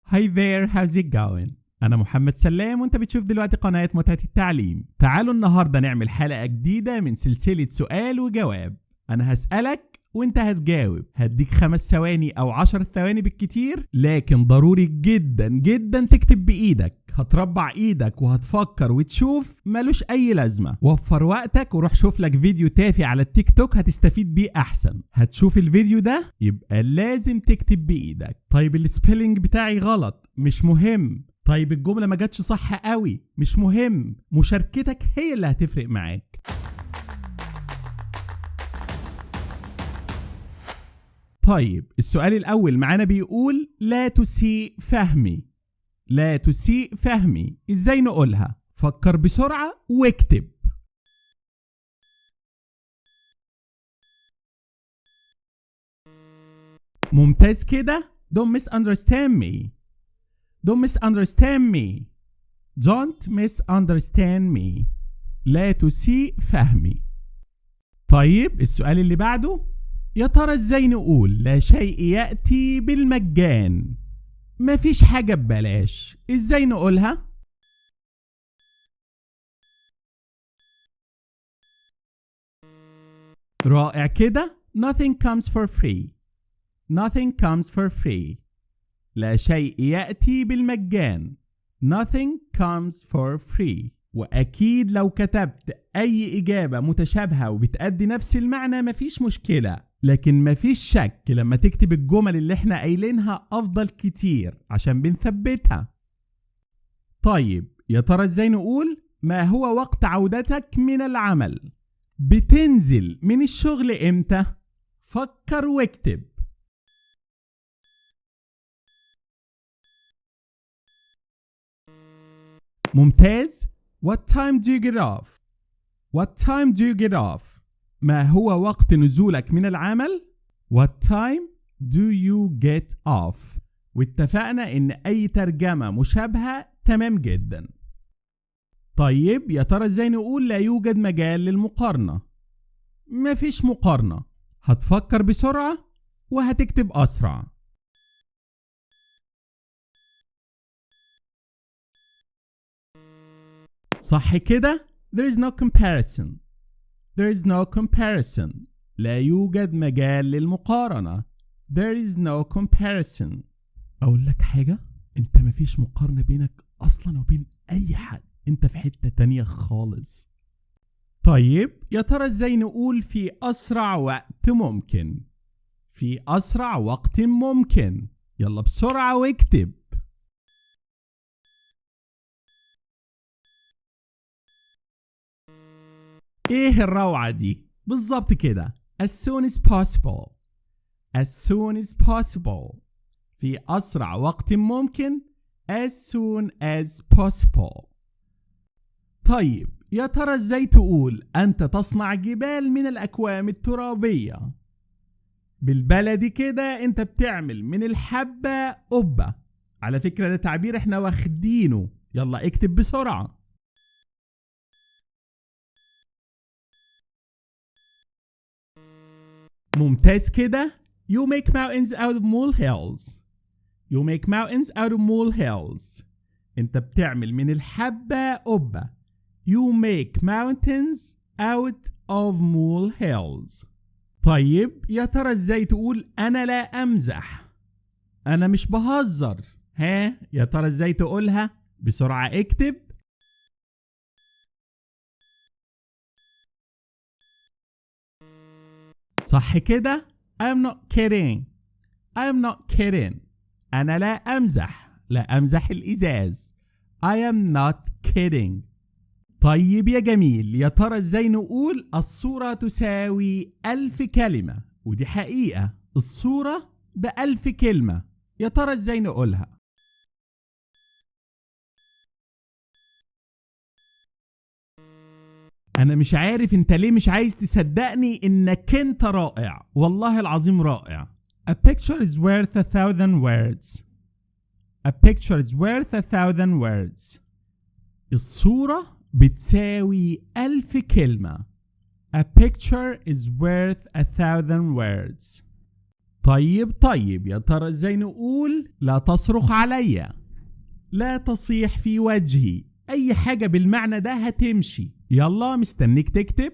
Hi there, how's it going? أنا محمد سلام وأنت بتشوف دلوقتي قناة متعة التعليم. تعالوا النهاردة نعمل حلقة جديدة من سلسلة سؤال وجواب. أنا هسألك وأنت هتجاوب. هديك 5 ثواني أو 10 ثواني بالكتير، لكن ضروري جدا جدا تكتب بإيدك. هتربع إيدك وهتفكر وتشوف، ملوش أي لازمة. وفر وقتك وروح شوف لك فيديو تافه على التيك توك هتستفيد بيه أحسن. هتشوف الفيديو ده يبقى لازم تكتب بإيدك. طيب السبيلنج بتاعي غلط، مش مهم. طيب الجملة ما جاتش صح قوي، مش مهم. مشاركتك هي اللي هتفرق معاك. طيب السؤال الأول معانا بيقول لا تسيء فهمي. لا تسيء فهمي، ازاي نقولها؟ فكر بسرعة واكتب. ممتاز كده. Don't misunderstand me. Don't misunderstand me. Don't misunderstand me. لا تسيء فهمي. طيب السؤال اللي بعده، يا ترى ازاي نقول لا شيء يأتي بالمجان؟ مفيش حاجة ببلاش، ازاي نقولها؟ رائع كده. Nothing comes for free. Nothing comes for free. لا شيء يأتي بالمجان. Nothing comes for free. وأكيد لو كتبت أي إجابة متشابهة وبتأدي نفس المعنى مفيش مشكلة، لكن مفيش شك لما تكتب الجمل اللي احنا قايلينها أفضل كتير عشان بنثبتها. طيب يا ترى ازاي نقول ما هو وقت عودتك من العمل؟ بتنزل من الشغل امتى؟ فكر واكتب. ممتاز. What time do you get off? What time do you get off? ما هو وقت نزولك من العمل؟ What time do you get off? واتفقنا ان اي ترجمة مشابهة تمام جدا. طيب يا ترى ازاي نقول لا يوجد مجال للمقارنة؟ مفيش مقارنة. هتفكر بسرعة وهتكتب أسرع. صح كده. There is no comparison. There is no comparison. لا يوجد مجال للمقارنة. There is no comparison. أقول لك حاجة، أنت مفيش مقارنة بينك أصلا وبين أي حد. أنت في حتة تانية خالص. طيب يا ترى ازاي نقول في أسرع وقت ممكن؟ في أسرع وقت ممكن. يلا بسرعة واكتب. ايه الروعة دي؟ بالظبط كده. As soon as possible. As soon as possible. في أسرع وقت ممكن. As soon as possible. طيب يا ترى ازاي تقول أنت تصنع جبال من الأكوام الترابية؟ بالبلدي كده أنت بتعمل من الحبة قبة. على فكرة ده تعبير احنا واخدينه. يلا اكتب بسرعة. ممتاز كده. You make mountains out of molehills. You make mountains out of molehills. انت بتعمل من الحبة قبة. You make mountains out of molehills. طيب يا ترى ازاي تقول انا لا امزح؟ انا مش بهزر. ها يا ترى ازاي تقولها؟ بسرعة اكتب. صح كده. I'm not kidding. I'm not kidding. أنا لا أمزح. لا أمزح الإزاز. I am not kidding. طيب يا جميل، يا ترى ازاي نقول الصورة تساوي 1000 كلمة؟ ودي حقيقة، الصورة ب1000 كلمة. يا ترى ازاي نقولها؟ أنا مش عارف أنت ليه مش عايز تصدقني إنك أنت رائع. والله العظيم رائع. A picture is worth 1,000 words. A picture is worth 1,000 words. الصورة بتساوي 1000 كلمة. A picture is worth 1,000 words. طيب يا ترى ازاي نقول لا تصرخ عليا، لا تصيح في وجهي، اي حاجة بالمعنى ده هتمشي. يلا مستنيك تكتب.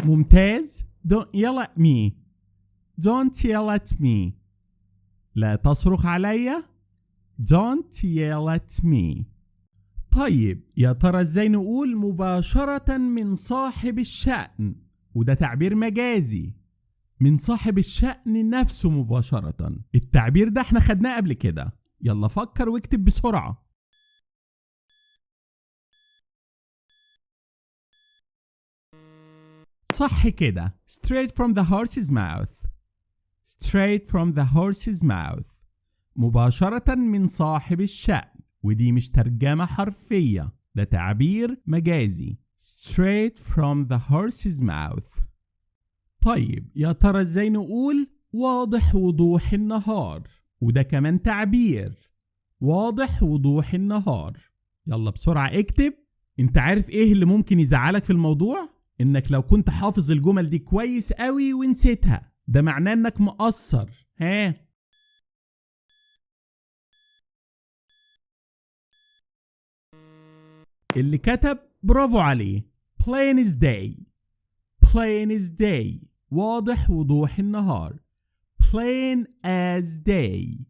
ممتاز. Don't yell at me. Don't yell at me. لا تصرخ عليا. Don't yell at me. طيب يا ترى ازاي نقول مباشرة من صاحب الشأن، وده تعبير مجازي، من صاحب الشأن نفسه مباشرة. التعبير ده احنا خدناه قبل كده. يلا فكر واكتب بسرعة. صح كده. Straight from the horse's mouth. Straight from the horse's mouth. مباشرة من صاحب الشأن، ودي مش ترجمة حرفية، ده تعبير مجازي. Straight from the horse's mouth. طيب يا ترى ازاي نقول واضح وضوح النهار، وده كمان تعبير. واضح وضوح النهار. يلا بسرعة اكتب. انت عارف ايه اللي ممكن يزعلك في الموضوع؟ انك لو كنت حافظ الجمل دي كويس قوي ونسيتها، ده معناه انك مقصر. ها؟ اللي كتب برافو عليه. plain as day. plain as day. واضح وضوح النهار. plain as day.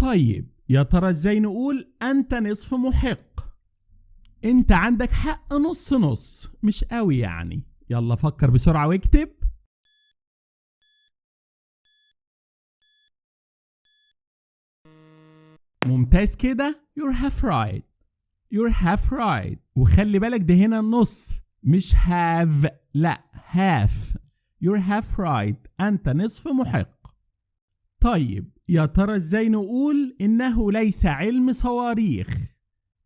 طيب يا ترى ازاي نقول انت نصف محق؟ انت عندك حق نص نص، مش قوي يعني. يلا فكر بسرعة واكتب. ممتاز كده. you're half right. you're half right. وخلي بالك ده هنا نص، مش have، لا half. you're half right. أنت نصف محق. طيب يا ترى ازاي نقول إنه ليس علم صواريخ؟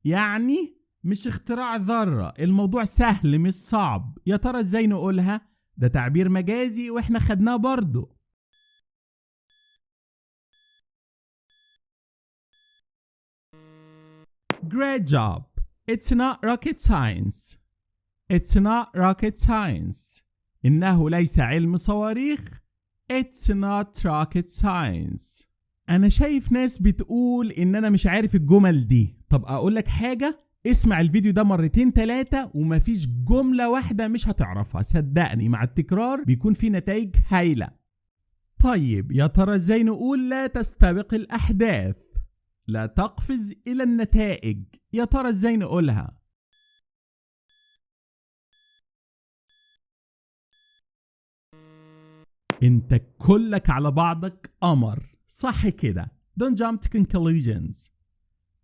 يعني مش اختراع ذرة، الموضوع سهل مش صعب. يا ترى ازاي نقولها؟ ده تعبير مجازي واحنا خدناه برضو. Great job. It's not rocket science. It's not rocket science. إنه ليس علم صواريخ. It's not rocket science. أنا شايف ناس بتقول إن أنا مش عارف الجمل دي. طب أقول لك حاجة، اسمع الفيديو ده مرتين 3 ومفيش جملة واحدة مش هتعرفها. صدقني مع التكرار بيكون في نتائج هايلة. طيب يا ترى ازاي نقول لا تستبق الأحداث، لا تقفز إلى النتائج؟ يا ترى ازاي نقولها؟ انت كلك على بعضك قمر. صح كده. Don't jump to conclusions.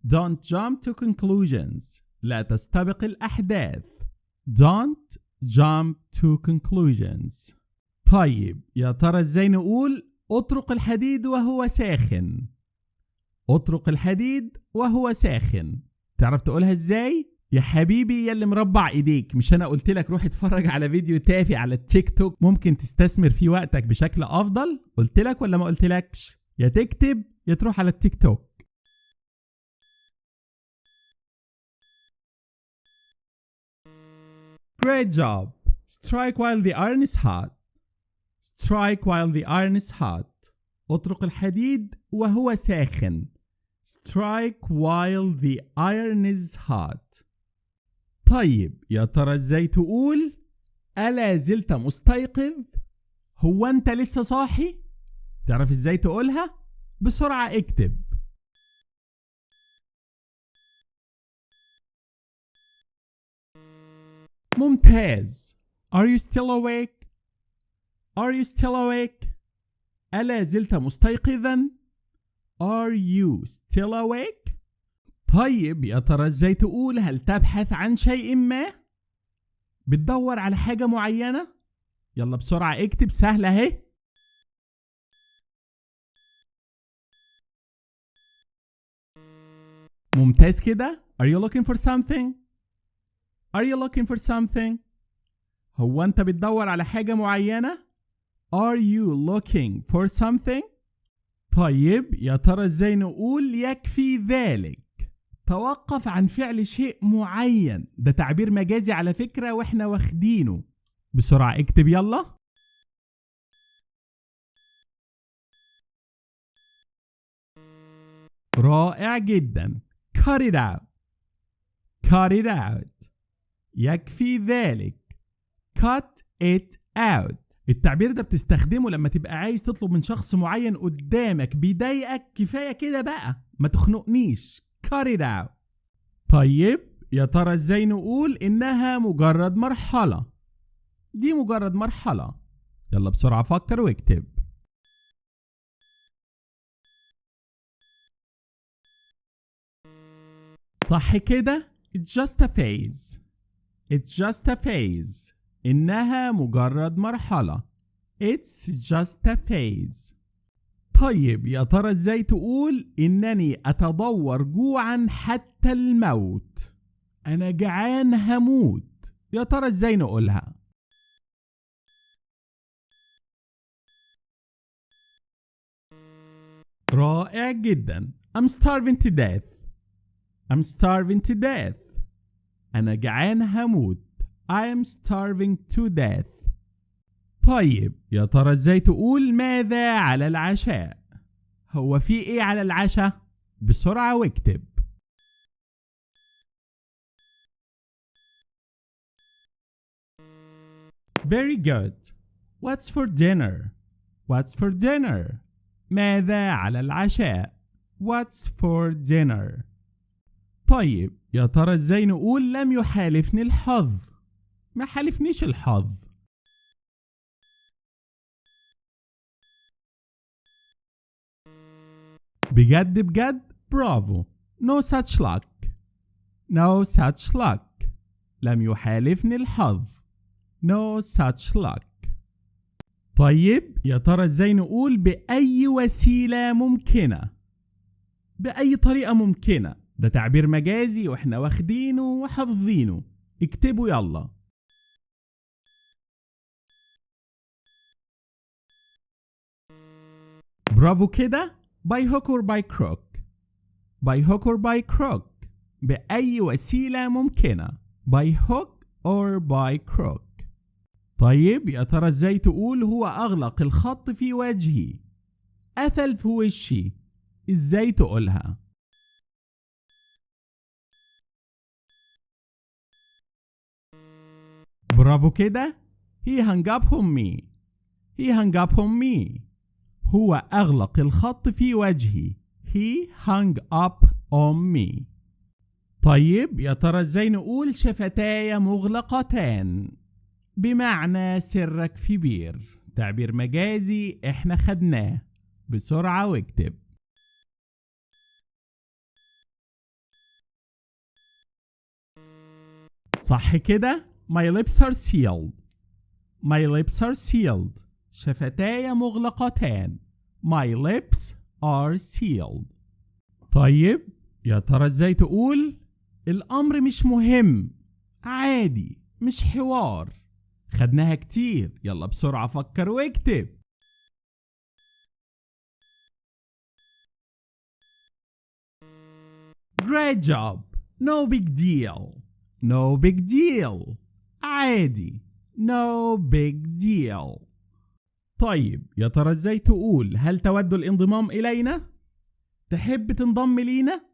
Don't jump to conclusions. لا تستبق الأحداث. Don't jump to conclusions. طيب يا ترى ازاي نقول اطرق الحديد وهو ساخن؟ اطرق الحديد وهو ساخن. تعرف تقولها ازاي؟ يا حبيبي يلي مربع ايديك، مش انا قلت لك روح اتفرج على فيديو تافه على التيك توك ممكن تستثمر فيه وقتك بشكل افضل؟ قلت لك ولا ما قلتلكش؟ يا تكتب يا تروح على التيك توك. Great job. Strike while the iron is hot. Strike while the iron is hot. اطرق الحديد وهو ساخن. Strike while the iron is hot. طيب يا ترى ازاي تقول ألا زلت مستيقظ؟ هو انت لسه صاحي؟ تعرف ازاي تقولها؟ بسرعة اكتب. ممتاز. Are you still awake? Are you still awake? ألا زلت مستيقظا؟ Are you still awake? طيب يا ترى ازاي تقول هل تبحث عن شيء ما؟ بتدور على حاجة معينة؟ يلا بسرعة اكتب، سهلة اهي. ممتاز كده. Are you looking for something? Are you looking for something? هو انت بتدور على حاجة معينة؟ Are you looking for something? طيب يا ترى ازاي نقول يكفي ذلك؟ توقف عن فعل شيء معين. ده تعبير مجازي على فكرة واحنا واخدينه. بسرعة اكتب يلا. رائع جدا. cut it out. cut it out. يكفي ذلك. cut it out. التعبير ده بتستخدمه لما تبقى عايز تطلب من شخص معين قدامك بيضايقك. كفاية كده بقى، ما تخنقنيش. cut it out. طيب يا ترى ازاي نقول انها مجرد مرحلة؟ دي مجرد مرحلة. يلا بسرعة فكر واكتب. صح كده؟ It's just a phase. It's just a phase. إنها مجرد مرحلة. It's just a phase. طيب يا ترى ازاي تقول إنني أتضور جوعا حتى الموت؟ أنا جعان هموت. يا ترى ازاي نقولها؟ رائع جدا. I'm starving to death. I'm starving to death. أنا جعان هموت. I am starving to death. طيب يا ترى ازاي تقول ماذا على العشاء؟ هو في ايه على العشاء؟ بسرعة واكتب. Very good. What's for dinner? What's for dinner? ماذا على العشاء؟ What's for dinner? طيب يا ترى ازاي نقول لم يحالفني الحظ؟ ما حالفنيش الحظ. بجد بجد برافو. No such luck. No such luck. لم يحالفني الحظ. No such luck. طيب يا ترى ازاي نقول بأي وسيلة ممكنة؟ بأي طريقة ممكنة. ده تعبير مجازي واحنا واخدينه وحافظينه. اكتبوا يلا. برافو كده. by hook or by crook. by hook or by crook. بأي وسيلة ممكنة. by hook or by crook. طيب يا ترى ازاي تقول هو أغلق الخط في وجهي؟ قفل في وشي. ازاي تقولها؟ برافو كده. he hung up on me. he hung up on me. هو أغلق الخط في وجهي. he hung up on me. طيب يا ترى ازاي نقول شفتاي مغلقتان؟ بمعنى سرك في بير. تعبير مجازي احنا خدناه. بسرعة واكتب. صح كده. My lips are sealed. My lips are sealed. شفتاي مغلقتان. My lips are sealed. طيب يا ترى ازاي تقول الأمر مش مهم، عادي، مش حوار؟ خدناها كتير. يلا بسرعة فكر واكتب. Great job. No big deal. No big deal. عادي. No big deal. طيب يا ترى ازاي تقول هل تود الانضمام إلينا؟ تحب تنضم لينا؟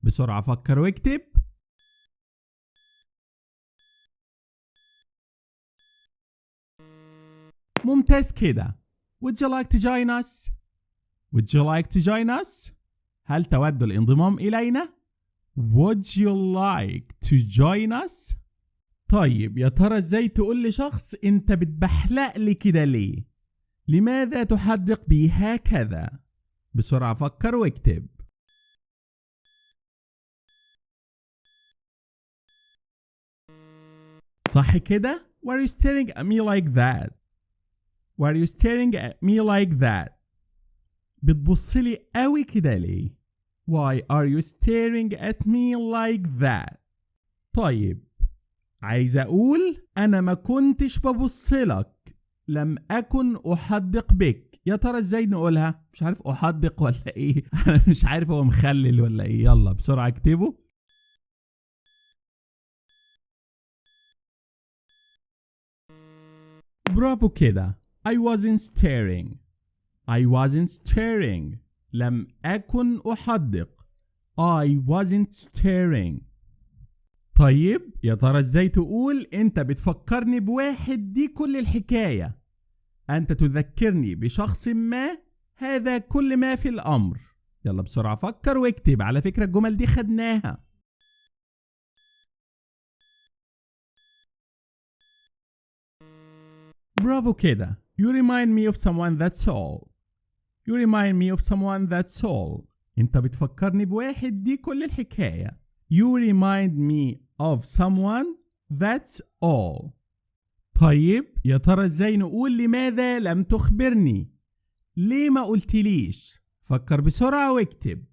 بسرعة فكر واكتب. ممتاز كده. Would you like to join us? Would you like to join us? هل تود الانضمام إلينا؟ Would you like to join us? طيب يا ترى ازاي تقول لشخص انت بتبحلق لي كده ليه؟ لماذا تحدق بي هكذا؟ بسرعة فكر واكتب. صح كده؟ Why are you staring at me like that? Why are you staring at me like that? بتبصلي قوي كده ليه؟ Why are you staring at me like that? طيب عايز اقول انا ما كنتش ببصلك، لم اكن احدق بك. يا ترى ازاي نقولها؟ مش عارف احدق ولا ايه. انا مش عارف هو مخلل ولا ايه. يلا بسرعة اكتبه. برافو كده. I wasn't staring. I wasn't staring. لم أكن أحدق. I wasn't staring. طيب يا ترى ازاي تقول انت بتفكرني بواحد؟ دي كل الحكاية. انت تذكرني بشخص ما، هذا كل ما في الامر. يلا بسرعة فكر واكتب. على فكرة الجمل دي خدناها. برافو كده. You remind me of someone, that's all. You remind me of someone, that's all. انت بتفكرني بواحد، دي كل الحكاية. You remind me of someone, that's all. طيب يا ترى ازاي نقول لماذا لم تخبرني؟ ليه ما قلتليش؟ فكر بسرعة واكتب.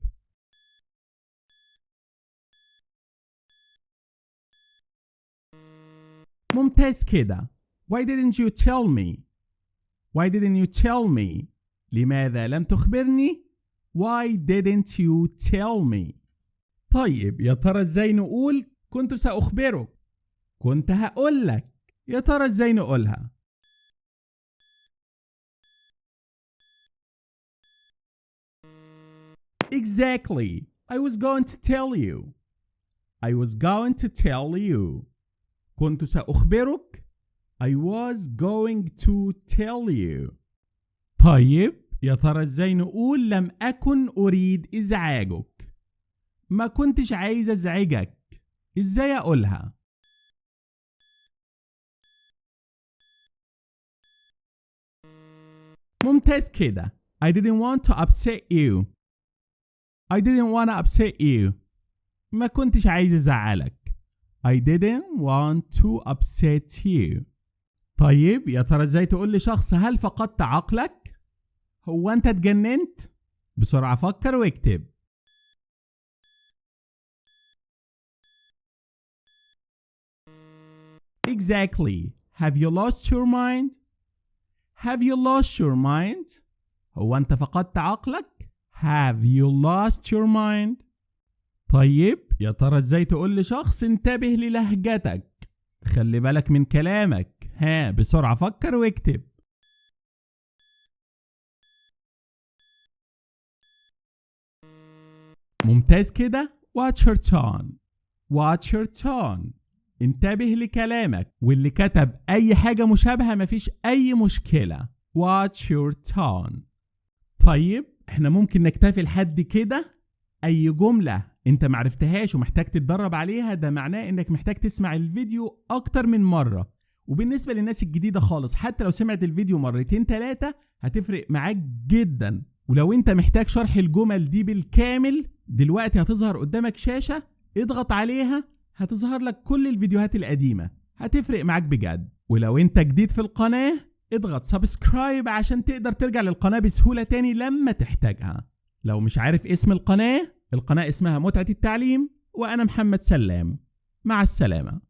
ممتاز كده. Why didn't you tell me? Why didn't you tell me? لماذا لم تخبرني؟ Why didn't you tell me? طيب يا ترى ازاي نقول كنت سأخبرك؟ كنت هقولك. يا ترى ازاي نقولها؟ Exactly. I was going to tell you. I was going to tell you. كنت سأخبرك. I was going to tell you. طيب يا ترى ازاي نقول لم أكن أريد إزعاجك؟ ما كنتش عايز أزعجك. ازاي أقولها؟ ممتاز كده. I didn't want to upset you. I didn't want to upset you. ما كنتش عايز أزعلك. I didn't want to upset you. طيب يا ترى ازاي تقول لشخص هل فقدت عقلك؟ هو أنت اتجننت؟ بسرعة فكر واكتب. Exactly. Have you lost your mind? Have you lost your mind? هو أنت فقدت عقلك؟ Have you lost your mind? طيب يا ترى ازاي تقول لشخص انتبه للهجتك؟ خلي بالك من كلامك. بسرعة فكر واكتب. ممتاز كده. Watch your tone. Watch your tone. انتبه لكلامك. واللي كتب أي حاجة مشابهة مفيش أي مشكلة. Watch your tone. طيب احنا ممكن نكتفي لحد كده. أي جملة انت معرفتهاش ومحتاج تتدرب عليها، ده معناه انك محتاج تسمع الفيديو أكتر من مرة. وبالنسبة للناس الجديدة خالص، حتى لو سمعت الفيديو مرتين 3 هتفرق معاك جدا. ولو انت محتاج شرح الجمل دي بالكامل، دلوقتي هتظهر قدامك شاشة، اضغط عليها هتظهر لك كل الفيديوهات القديمة، هتفرق معاك بجد. ولو انت جديد في القناة، اضغط سبسكرايب عشان تقدر ترجع للقناة بسهولة تاني لما تحتاجها. لو مش عارف اسم القناة اسمها متعة التعليم، وأنا محمد سلام. مع السلامة.